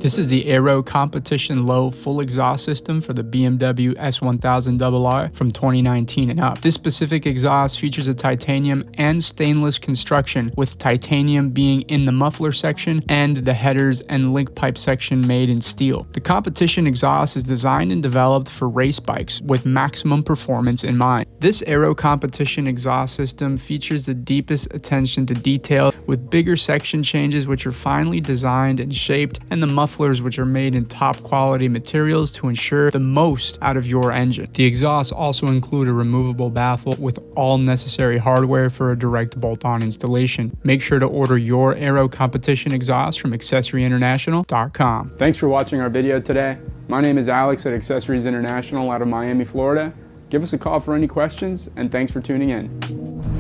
This is the Aero Competition Low full exhaust system for the BMW S1000RR from 2019 and up. This specific exhaust features a titanium and stainless construction, with titanium being in the muffler section and the headers and link pipe section made in steel. The competition exhaust is designed and developed for race bikes with maximum performance in mind. This Aero Competition exhaust system features the deepest attention to detail, with bigger section changes which are finely designed and shaped, and the mufflers which are made in top quality materials to ensure the most out of your engine. The exhausts also include a removable baffle with all necessary hardware for a direct bolt-on installation. Make sure to order your Aero Competition exhaust from AccessoryInternational.com. Thanks for watching our video today. My name is Alex at Accessories International out of Miami, Florida. Give us a call for any questions, and thanks for tuning in.